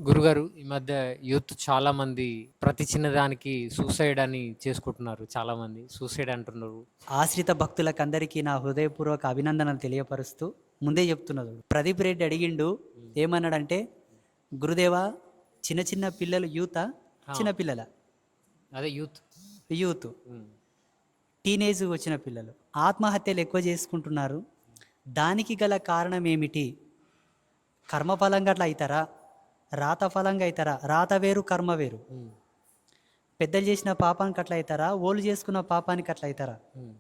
గురుగారు, ఈ మధ్య యూత్ చాలా మంది ప్రతి చిన్నదానికి సూసైడ్ అని చేసుకుంటున్నారు. చాలా మంది సూసైడ్ అంటున్నారు. ఆశ్రిత భక్తులకందరికీ నా హృదయపూర్వక అభినందనలు తెలియపరుస్తూ ముందే చెప్తున్నాడు. ప్రదీప్ రెడ్డి అడిగిండు, ఏమన్నాడంటే, గురుదేవా, చిన్న చిన్న పిల్లలు యూతా, ఆ! చిన్న పిల్లల అదే యూత్. యూత్ హ్మ్. టీనేజ్ వచ్చిన పిల్లలు ఆత్మహత్యలు ఎక్కువ చేసుకుంటున్నారు. దానికి గల కారణం ఏమిటి? కర్మఫలంగా అట్లా అవుతారా, రాత ఫలంగా అవుతారా? రాత వేరు, కర్మ వేరు. హ్మ్. పెద్దలు చేసిన పాపానికి అట్లా అవుతారా, ఓళ్ళు చేసుకున్న పాపానికి అట్లా అవుతారా? హ్మ్.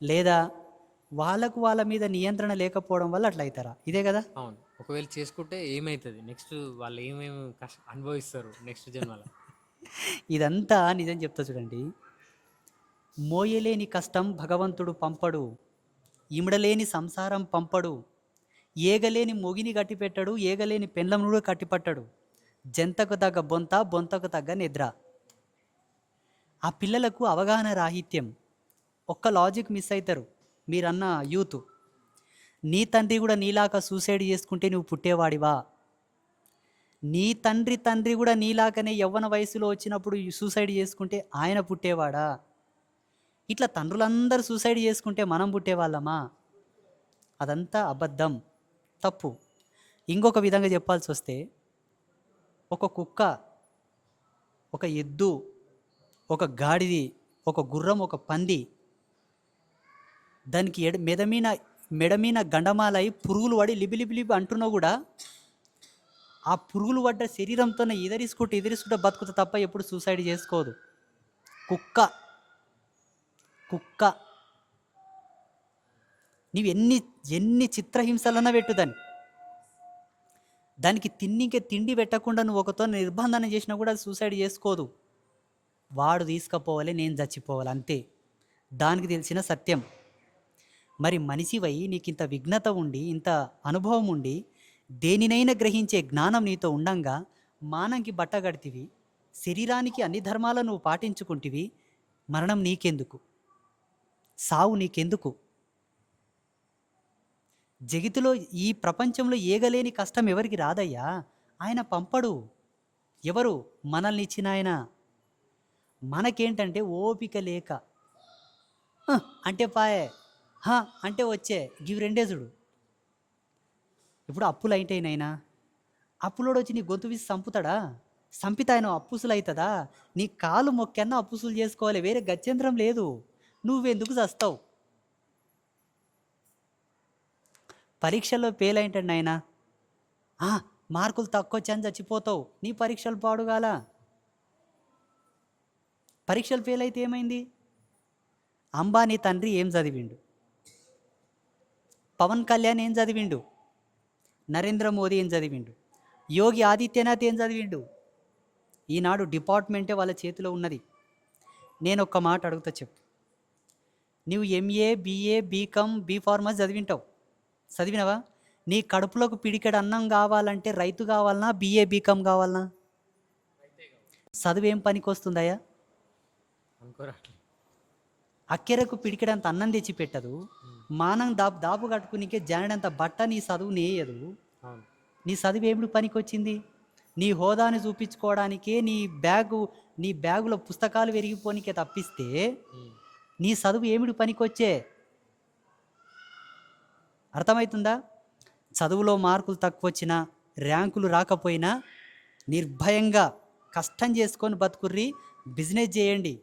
లేదా వాళ్ళకు వాళ్ళ మీద నియంత్రణ లేకపోవడం వల్ల అట్లా అవుతారా? ఇదే కదా. అవును. ఒకవేళ చేసుకుంటే ఏమైతది? నెక్స్ట్ వాళ్ళు ఏమేమి అనుభవిస్తారు నెక్స్ట్ జన్మల? ఇదంతా నిజం చెప్తా చూడండి. మోయలేని కష్టం భగవంతుడు పంపడు, ఇమడలేని సంసారం పంపడు, ఏగలేని మొగిని గట్టిపెట్టడు, ఏగలేని పెండ్లమును కట్టిపట్టడు, జంతకు తగ్గ బొంత, బొంతకు తగ్గ నిద్ర. ఆ పిల్లలకు అవగాహన రాహిత్యం. ఒక్క లాజిక్ మిస్ అవుతారు. మీరన్న యూత్, నీ తండ్రి కూడా నీలాగా సూసైడ్ చేసుకుంటే నువ్వు పుట్టేవాడివా? నీ తండ్రి కూడా నీలాగానే యవ్వన వయసులో వచ్చినప్పుడు సూసైడ్ చేసుకుంటే ఆయన పుట్టేవాడా? ఇట్లా తండ్రులందరూ సూసైడ్ చేసుకుంటే మనం పుట్టేవాళ్ళమా? అదంతా అబద్ధం, తప్పు. ఇంకొక విధంగా చెప్పాల్సి వస్తే, ఒక కుక్క, ఒక ఎద్దు, ఒక గాడిది, ఒక గుర్రం, ఒక పంది, దానికి మెడమీన గండమాలై పురుగులు పడి లిబి లిబి లిబి అంటున్నా కూడా ఆ పురుగులు పడ్డ శరీరంతోనే ఎదిరిసుకుంటూ బతుకుతా తప్ప ఎప్పుడు సూసైడ్ చేసుకోదు. కుక్క కుక్క నీవు ఎన్ని ఎన్ని చిత్రహింసలన్నా పెట్టుదని, దానికి తిండి పెట్టకుండా నువ్వు ఒకతో నిర్బంధన చేసినా కూడా అది సూసైడ్ చేసుకోదు. వాడు తీసుకుపోవాలి, నేను చచ్చిపోవాలి, అంతే. దానికి తెలిసిన సత్యం. మరి మనిషివై నీకింత విఘ్నత ఉండి, ఇంత అనుభవం ఉండి, దేనినైనా గ్రహించే జ్ఞానం నీతో ఉండంగా మానంకి బట్ట కడితివి, శరీరానికి అన్ని ధర్మాలను నువ్వు పాటించుకుంటివి, మరణం నీకెందుకు? సావు నీకెందుకు? జగతిలో, ఈ ప్రపంచంలో ఏగలేని కష్టం ఎవరికి రాదయ్యా. ఆయన పంపడు. ఎవరు? మనల్ని ఇచ్చిన ఆయన. మనకేంటంటే ఓపిక లేక, అంటే పాయే, అంటే వచ్చే, గివి రెండే చూడు. ఇప్పుడు అప్పులు అయినాయినా, అప్పులోడు వచ్చి నీ గొంతు వీసి చంపుతాడా? చంపితే ఆయన అప్పుసులు అవుతుందా? నీ కాలు మొక్కన్నా అప్పుసులు చేసుకోవాలి, వేరే గత్యంతరం లేదు. నువ్వెందుకు చస్తావు? పరీక్షల్లో ఫెయిల్ అయింటండి ఆయన, మార్కులు తక్కువ వచ్చని చచ్చిపోతావు, నీ పరీక్షలు పాడుగాల. పరీక్షలు ఫెయిల్ అయితే ఏమైంది? అంబానీ తండ్రి ఏం చదివిండు? పవన్ కళ్యాణ్ ఏం చదివిండు? నరేంద్ర మోదీ ఏం చదివిండు? యోగి ఆదిత్యనాథ్ ఏం చదివిండు? ఈనాడు డిపార్ట్మెంటే వాళ్ళ చేతిలో ఉన్నది. నేను ఒక్క మాట అడుగుతా, చెప్పు. నువ్వు ఎంఏ, బిఏ, బీకామ్, బీఫార్మసీ చదివింటావు, చదివినవా? నీ కడుపులోకి పిడికెడు అన్నం కావాలంటే రైతు కావాలనా, బిఏ బీకామ్ కావాలనా? చదువు ఏం పనికి వస్తుందయ్యా? అనుకోరాట్లే. అక్కెరకు పిడికెడంత అన్నం తెచ్చి పెట్టదు, మానం దాపు కట్టుకునికే జానడంత బట్ట నీ చదువు నేయదు. అవును. నీ చదువు ఏమిటి పనికి వచ్చింది? నీ హోదాని చూపించుకోవడానికే, నీ బ్యాగులో పుస్తకాలు విరిగిపోనికే తప్పిస్తే హ్మ్. నీ చదువు ఏమిటి పనికొచ్చే? అర్థమవుతుందా? చదువులో మార్కులు తక్కువ వచ్చినా, ర్యాంకులు రాకపోయినా నిర్భయంగా కష్టం చేసుకొని బతుకుర్రి, బిజినెస్ చేయండి.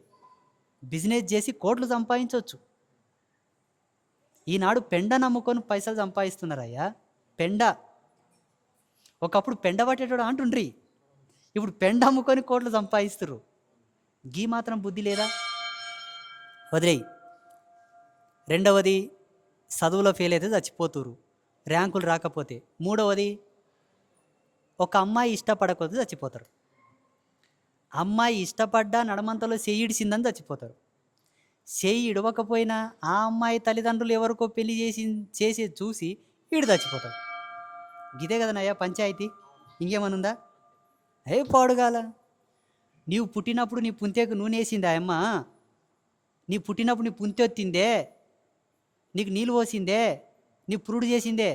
బిజినెస్ చేసి కోట్లు సంపాదించవచ్చు. ఈనాడు పెండ నమ్ముకొని పైసలు సంపాదిస్తున్నారయ్యా. పెండ, ఒకప్పుడు పెండ పట్టేటోడు అంటుండ్రి, ఇప్పుడు పెండ అమ్ముకొని కోట్లు సంపాదిస్తురు. గీ మాత్రం బుద్ధి లేదా? వదిలేయి. రెండవది, చదువులో ఫెయిల్ అయితే చచ్చిపోతురు, ర్యాంకులు రాకపోతే. మూడవది, ఒక అమ్మాయి ఇష్టపడకపోతే చచ్చిపోతారు. అమ్మాయి ఇష్టపడ్డా నడమంతలో చెయ్యిడిసిందని చచ్చిపోతారు. చెయ్యి ఇడవకపోయినా ఆ అమ్మాయి తల్లిదండ్రులు ఎవరికో పెళ్లి చేసి చూసి ఈడు చచ్చిపోతాడు. గిదే కదనయ్యా పంచాయతీ, ఇంకేమనుందా? పాడుగాల. నీవు పుట్టినప్పుడు నీ పుంతేకు నూనె వేసిందే అమ్మ? నీ పుట్టినప్పుడు నీ పుంతె వచ్చిందే, నీకు నీళ్ళు పోసిందే, నీ పురుడు చేసిందే?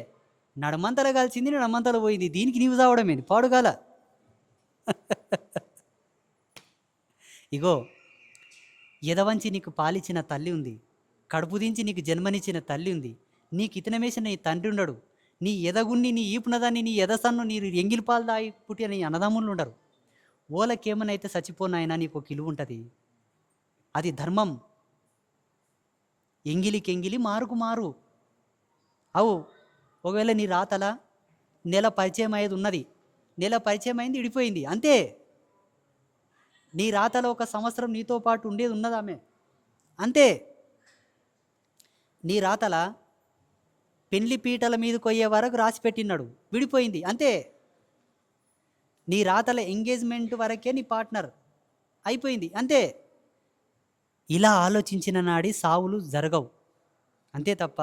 నడమంతలో కలిసింది, నడమంతలో పోయింది, దీనికి నీవు చావడం ఏంది? పాడుగాల. ఇగో ఎదవంచి నీకు పాలిచ్చిన తల్లి ఉంది, కడుపు దించి నీకు జన్మనిచ్చిన తల్లి ఉంది, నీకు ఇతనమేసిన నీ తండ్రి ఉండడు, నీ ఎదగున్ని నీ ఈపునదాన్ని నీ ఎదసన్ను నీ ఎంగిలి పాలు దాగి పుట్టిన నీ అన్నదమ్ములు ఉండరు. ఓలకేమనైతే చచ్చిపోనాయనా నీకు ఒక ఇలువ ఉంటుంది. అది ధర్మం. ఎంగిలికి ఎంగిలి మారుకు మారు. అవు ఒకవేళ నీ రాతల నెల పరిచయం అయ్యేది ఉన్నది, నెల పరిచయం అయింది ఇడిపోయింది అంతే. నీ రాతలో ఒక సంవత్సరం నీతో పాటు ఉండేది ఉన్నది ఆమె అంతే. నీ రాతల పెండ్లి పీటల మీదకి పోయే వరకు రాసి పెట్టినాడు, విడిపోయింది అంతే. నీ రాతల ఎంగేజ్మెంట్ వరకే నీ పార్ట్నర్, అయిపోయింది అంతే. ఇలా ఆలోచించిన నాడి సావులు జరగవు అంతే తప్ప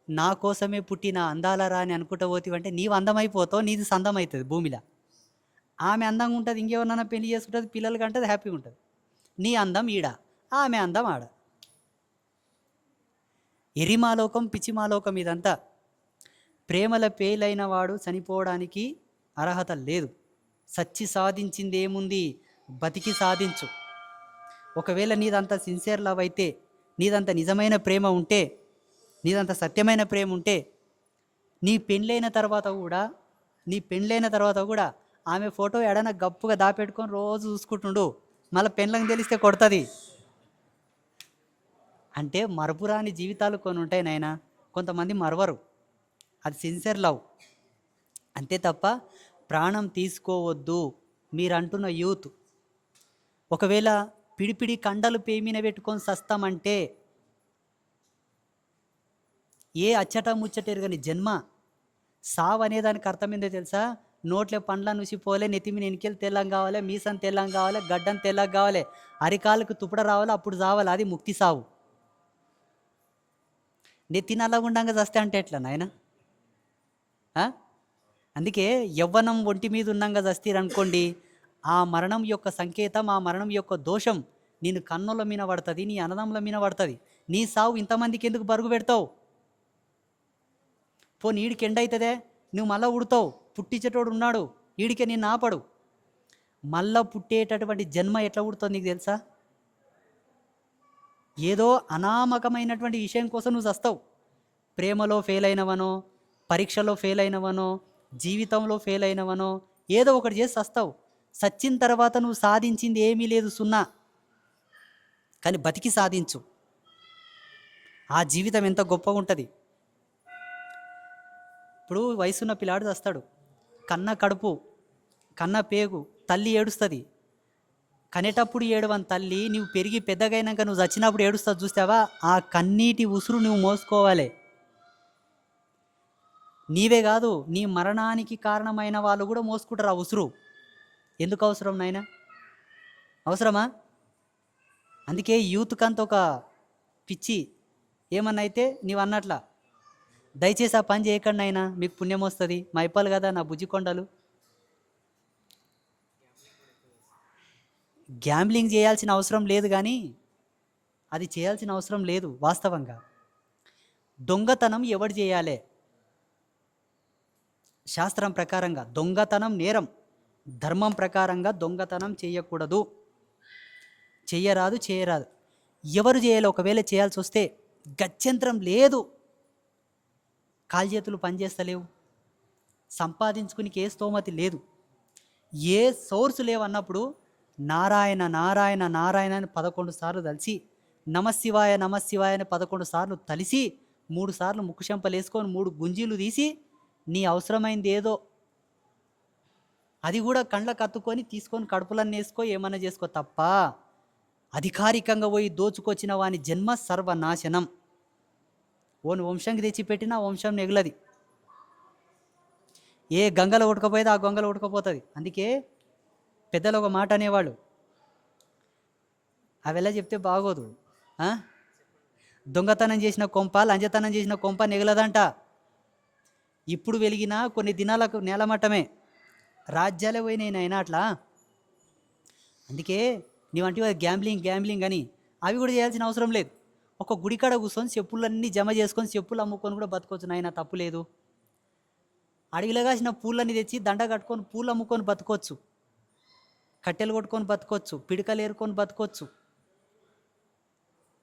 నా కోసమే పుట్టిన అందాల రాని అనుకుంటూ పోతివంటే నీవు అందమైపోతావు, నీది సందం అవుతుంది భూమిలో. ఆమె అందంగా ఉంటుంది, ఇంకెవరన్నా పెళ్లి చేసుకుంటుంది, పిల్లలకి అంటే హ్యాపీగా ఉంటుంది. నీ అందం ఈడ, ఆమె అందం ఆడ. ఎరిమాలోకం పిచ్చిమాలోకం ఇదంతా. ప్రేమల పేలైన వాడు చనిపోవడానికి అర్హత లేదు. సచ్చి సాధించింది ఏముంది, బతికి సాధించు. ఒకవేళ నీదంత సిన్సియర్ లవ్ అయితే, నీదంత నిజమైన ప్రేమ ఉంటే, నీదంత సత్యమైన ప్రేమ ఉంటే, నీ పెళ్ళైన తర్వాత కూడా ఆమె ఫోటో ఎడన గప్పుగా దాపెట్టుకొని రోజు చూసుకుంటుండు. మళ్ళీ పెళ్ళకి తెలిస్తే కొడుతుంది. అంటే మరపురాని జీవితాలు కొన్ని ఉంటాయి నాయనా, కొంతమంది మరవరు. అది సిన్సియర్ లవ్ అంతే తప్ప ప్రాణం తీసుకోవద్దు. మీరు అంటున్న యూత్ ఒకవేళ పిడిపిడి కండలు పేమిన పెట్టుకొని సస్తామంటే ఏ అచ్చట ముచ్చట ఎరగని జన్మ. సావు అనేదానికి అర్థం ఏందో తెలుసా? నోట్లే పండ్ల నుసిపోలే, నెత్తిమిని ఎనికెళ్ళి తెల్లం కావాలి, మీసం తెల్లం కావాలి, గడ్డం తెల్లం కావాలి, అరికాలకు తుపడ రావాలి, అప్పుడు చావాలి. అది ముక్తి సావు. నెత్తి నల్లగుండంగా చస్తే అంటే ఎట్లా నాయన? అందుకే యవ్వనం ఒంటి మీద ఉన్నంగా చస్తీరనుకోండి, ఆ మరణం యొక్క సంకేతం, ఆ మరణం యొక్క దోషం నేను కన్నుల మీద పడుతుంది, నీ అన్నదమ్ముల మీద పడుతుంది. నీ సావు ఇంతమందికి ఎందుకు బరుగు పెడతావు? పోనీ ఈడికి ఎండ అవుతుందే, నువ్వు మళ్ళీ ఉడతావు. పుట్టించేటోడు ఉన్నాడు, ఈడికే నేను ఆపడు. మళ్ళా పుట్టేటటువంటి జన్మ ఎట్లా ఉడుతుంది నీకు తెలుసా? ఏదో అనామకమైనటువంటి విషయం కోసం నువ్వు చస్తావు. ప్రేమలో ఫెయిల్ అయినవనో, పరీక్షలో ఫెయిల్ అయినవనో, జీవితంలో ఫెయిల్ అయినవనో, ఏదో ఒకటి చేసి చస్తావు. చచ్చిన తర్వాత నువ్వు సాధించింది ఏమీ లేదు, సున్నా. కానీ బతికి సాధించు. ఆ జీవితం ఎంత గొప్పగా ఉంటుంది. ఇప్పుడు వయసున్న పిల్లాడు చస్తాడు, కన్న కడుపు, కన్న పేగు, తల్లి ఏడుస్తుంది. కనేటప్పుడు ఏడవని తల్లి నువ్వు పెరిగి పెద్దగైనాక నువ్వు చచ్చినప్పుడు ఏడుస్తుంది చూస్తావా? ఆ కన్నీటి ఉసురు నువ్వు మోసుకోవాలి. నీవే కాదు, నీ మరణానికి కారణమైన వాళ్ళు కూడా మోసుకుంటారు ఆ ఉసురు. ఎందుకు అవసరం నాయనా? అవసరమా? అందుకే యూత్కంత ఒక పిచ్చి. ఏమన్నా అయితే నీవు అన్నట్లా దయచేసి ఆ పని చేయకండి అయినా, మీకు పుణ్యం వస్తుంది. మా ఇప్పాలి కదా నా బుజ్జి కొండలు. గ్యాంబ్లింగ్ చేయాల్సిన అవసరం లేదు, కానీ అది చేయాల్సిన అవసరం లేదు. వాస్తవంగా దొంగతనం ఎవడు చేయాలి? శాస్త్రం ప్రకారంగా దొంగతనం నేరం. ధర్మం ప్రకారంగా దొంగతనం చేయకూడదు, చేయరాదు. ఎవరు చేయాలి? ఒకవేళ చేయాల్సి వస్తే గత్యంతరం లేదు, కాలు చేతులు పనిచేస్తలేవు, సంపాదించుకునికి ఏ స్తోమతి లేదు, ఏ సోర్సు లేవన్నప్పుడు నారాయణ నారాయణ నారాయణ అని 11 సార్లు తలిసి, నమశివాయ నమశివాయ అని 11 సార్లు తలిసి, 3 సార్లు ముక్కు చెంపలు వేసుకొని 3 గుంజీలు తీసి నీ అవసరమైంది ఏదో అది కూడా కండ్లకు అత్తుకొని తీసుకొని కడుపులన్నీ వేసుకో, ఏమన్నా చేసుకో తప్ప అధికారికంగా పోయి దోచుకొచ్చిన వాని జన్మ సర్వనాశనం. ఓని వంశంకి తెచ్చిపెట్టినా వంశం నెగులది. ఏ గంగలో ఉడకపోయేది ఆ గంగలో ఉడకపోతుంది. అందుకే పెద్దలు ఒక మాట అనేవాళ్ళు, అವೆಲ್ಲ చెప్తే బాగోదు. దొంగతనం చేసిన కొంప, లంచతనం చేసిన కొంప నెగలదంట. ఇప్పుడు వెలిగిన కొన్ని దినాలకు నేలమట్టమే. రాజ్యాలే పోయినాయి నాయన అట్లా. అందుకే నీవంటి గ్యాంబ్లింగ్ అని అవి కూడా చేయాల్సిన అవసరం లేదు. ఒక గుడికాడ కూర్చొని చెప్పులన్నీ జమ చేసుకొని చెప్పులు అమ్ముకొని కూడా బతకొచ్చు నాయన, తప్పు లేదు. అడవిలో కాసిన పూలన్నీ తెచ్చి దండ కట్టుకొని పూలు అమ్ముకొని బతకొచ్చు. కట్టెలు కొట్టుకొని బతకొచ్చు, పిడకలు ఏరుకొని బతకొచ్చు,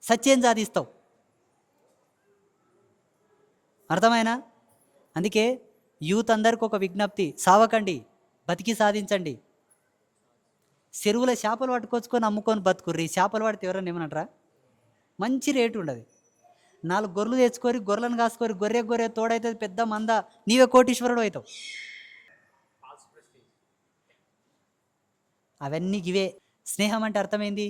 సత్యం సాధిస్తావు. అర్థమైనా? అందుకే యూత్ అందరికి ఒక విజ్ఞప్తి, సావకండి, బతికి సాధించండి. చెరువుల చేపలు పట్టుకొచ్చుకొని అమ్ముకొని బతుకుర్రి. చేపలు పడితే ఎవరన్నా ఏమనంటారా? మంచి రేటు ఉండదు. 4 గొర్రెలు తెచ్చుకొని గొర్రెలను కాసుకొని గొర్రె తోడైతుంది పెద్ద మంద, నీవే కోటీశ్వరుడు అవుతావు. అవన్నీ ఇవే. స్నేహం అంటే అర్థమైంది,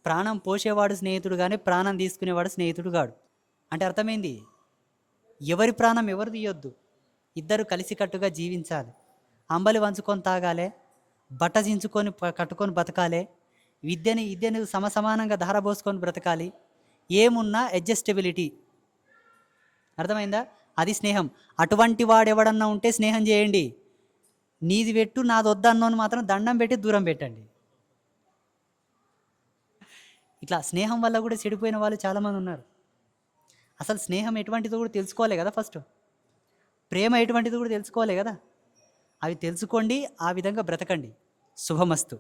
ప్రాణం పోసేవాడు స్నేహితుడు కానీ ప్రాణం తీసుకునేవాడు స్నేహితుడు కాడు. అంటే అర్థమైంది, ఎవరి ప్రాణం ఎవరు తీయొద్దు, ఇద్దరు కలిసికట్టుగా జీవించాలి. అంబలి వంచుకొని తాగాలి, బట్ట చించుకొని కట్టుకొని బతకాలి, విద్యను సమసమానంగా ధారపోసుకొని బ్రతకాలి. ఏమున్నా అడ్జస్టబిలిటీ. అర్థమైందా? అది స్నేహం. అటువంటి వాడు ఎవడన్నా ఉంటే స్నేహం చేయండి. నీది పెట్టు నాది వద్దన్నోని మాత్రం దండం పెట్టి దూరం పెట్టండి. ఇట్లా స్నేహం వల్ల కూడా చెడిపోయిన వాళ్ళు చాలామంది ఉన్నారు. అసలు స్నేహం ఎటువంటిదో కూడా తెలుసుకోవాలి కదా ఫస్ట్. ప్రేమ ఎటువంటిదో కూడా తెలుసుకోవాలి కదా. అవి తెలుసుకోండి, ఆ విధంగా బ్రతకండి. శుభమస్తు.